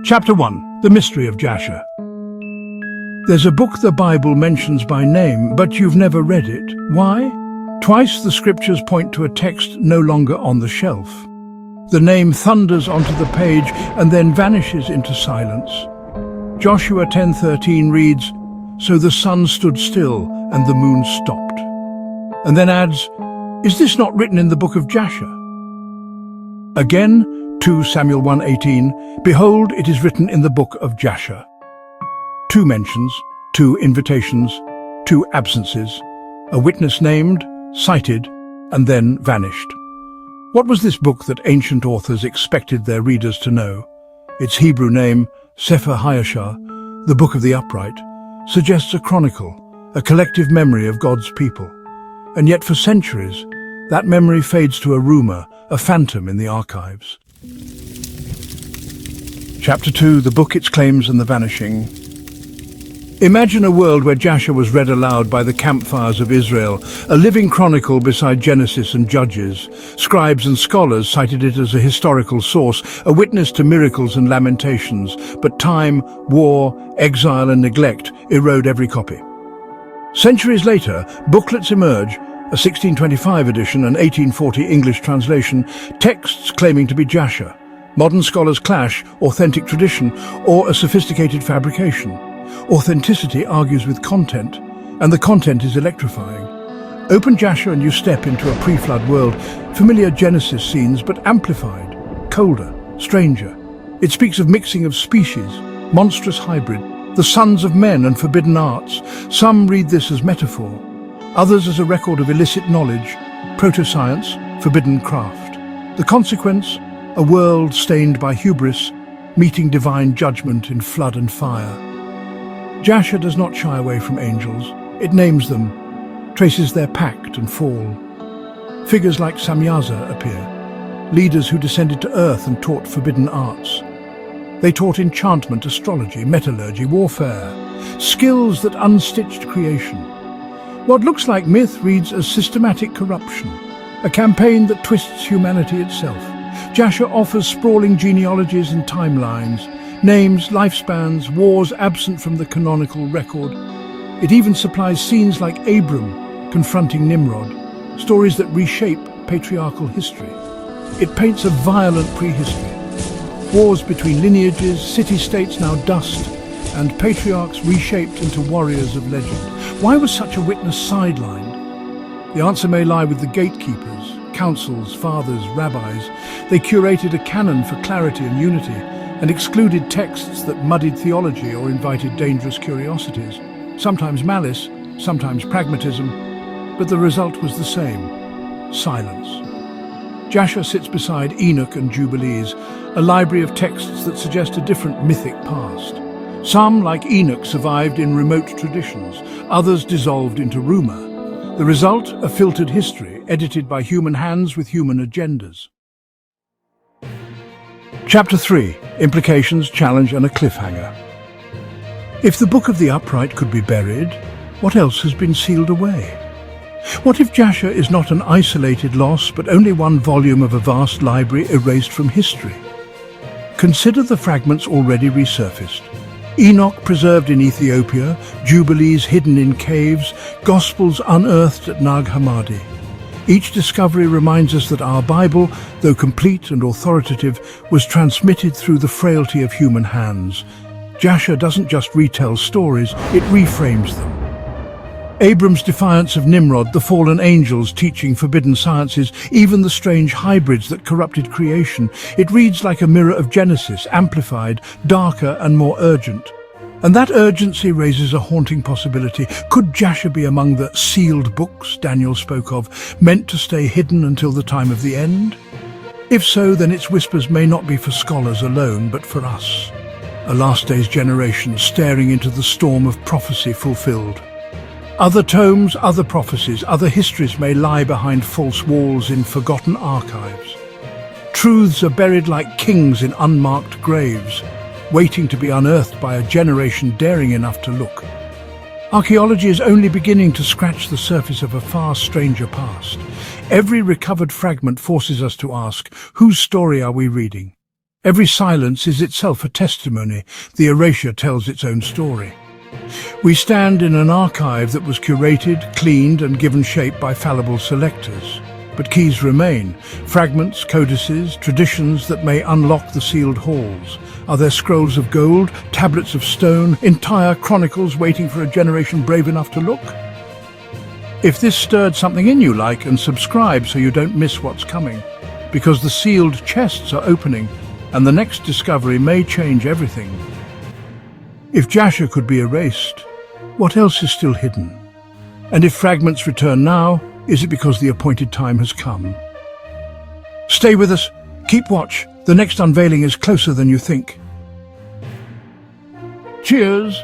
Chapter 1. The Mystery of Jasher. There's a book the Bible mentions by name, but you've never read it. Why? Twice the scriptures point to a text no longer on the shelf. The name thunders onto the page and then vanishes into silence. Joshua 10:13 reads, "So the sun stood still and the moon stopped." And then adds, "Is this not written in the Book of Jasher?" Again, 2 Samuel 1:18, "Behold, it is written in the Book of Jasher." 2 mentions, 2 invitations, 2 absences, a witness named, cited, and then vanished. What was this book that ancient authors expected their readers to know? Its Hebrew name, Sefer Hayashar, the Book of the Upright, suggests a chronicle, a collective memory of God's people. And yet for centuries, that memory fades to a rumor, a phantom in the archives. Chapter 2. The Book, Its Claims and the Vanishing. Imagine a world where Jasher was read aloud by the campfires of Israel, a living chronicle beside Genesis and Judges. Scribes and scholars cited it as a historical source, a witness to miracles and lamentations, but time, war, exile and neglect erode every copy. Centuries later, booklets emerge, a 1625 edition and 1840 English translation, texts claiming to be Jasher. Modern scholars clash authentic tradition or a sophisticated fabrication. Authenticity argues with content, and the content is electrifying. Open Jasher and you step into a pre-flood world, familiar Genesis scenes but amplified, colder, stranger. It speaks of mixing of species, monstrous hybrid, the sons of men and forbidden arts. Some read this as metaphor, others as a record of illicit knowledge, proto-science, forbidden craft. The consequence, a world stained by hubris, meeting divine judgment in flood and fire. Jasher does not shy away from angels. It names them, traces their pact and fall. Figures like Samyaza appear, leaders who descended to earth and taught forbidden arts. They taught enchantment, astrology, metallurgy, warfare, skills that unstitched creation. What looks like myth reads as systematic corruption, a campaign that twists humanity itself. Jasher offers sprawling genealogies and timelines, names, lifespans, wars absent from the canonical record. It even supplies scenes like Abram confronting Nimrod, stories that reshape patriarchal history. It paints a violent prehistory. Wars between lineages, city-states now dust, and patriarchs reshaped into warriors of legend. Why was such a witness sidelined? The answer may lie with the gatekeepers, councils, fathers, rabbis. They curated a canon for clarity and unity, and excluded texts that muddied theology or invited dangerous curiosities. Sometimes malice, sometimes pragmatism, but the result was the same: silence. Jasher sits beside Enoch and Jubilees, a library of texts that suggest a different mythic past. Some, like Enoch, survived in remote traditions, others dissolved into rumor. The result, a filtered history, edited by human hands with human agendas. Chapter 3. Implications, Challenge and a Cliffhanger. If the Book of the Upright could be buried, what else has been sealed away? What if Jasher is not an isolated loss, but only one volume of a vast library erased from history? Consider the fragments already resurfaced. Enoch preserved in Ethiopia, Jubilees hidden in caves, Gospels unearthed at Nag Hammadi. Each discovery reminds us that our Bible, though complete and authoritative, was transmitted through the frailty of human hands. Jasher doesn't just retell stories, it reframes them. Abram's defiance of Nimrod, the fallen angels teaching forbidden sciences, even the strange hybrids that corrupted creation. It reads like a mirror of Genesis, amplified, darker and more urgent. And that urgency raises a haunting possibility. Could Jasher be among the sealed books Daniel spoke of, meant to stay hidden until the time of the end? If so, then its whispers may not be for scholars alone, but for us, a last days generation staring into the storm of prophecy fulfilled. Other tomes, other prophecies, other histories may lie behind false walls in forgotten archives. Truths are buried like kings in unmarked graves, waiting to be unearthed by a generation daring enough to look. Archaeology is only beginning to scratch the surface of a far stranger past. Every recovered fragment forces us to ask, whose story are we reading? Every silence is itself a testimony. The erasure tells its own story. We stand in an archive that was curated, cleaned and given shape by fallible selectors. But keys remain, fragments, codices, traditions that may unlock the sealed halls. Are there scrolls of gold, tablets of stone, entire chronicles waiting for a generation brave enough to look? If this stirred something in you, like and subscribe so you don't miss what's coming. Because the sealed chests are opening, and the next discovery may change everything. If Jasher could be erased, what else is still hidden? And if fragments return now, is it because the appointed time has come? Stay with us. Keep watch. The next unveiling is closer than you think. Cheers!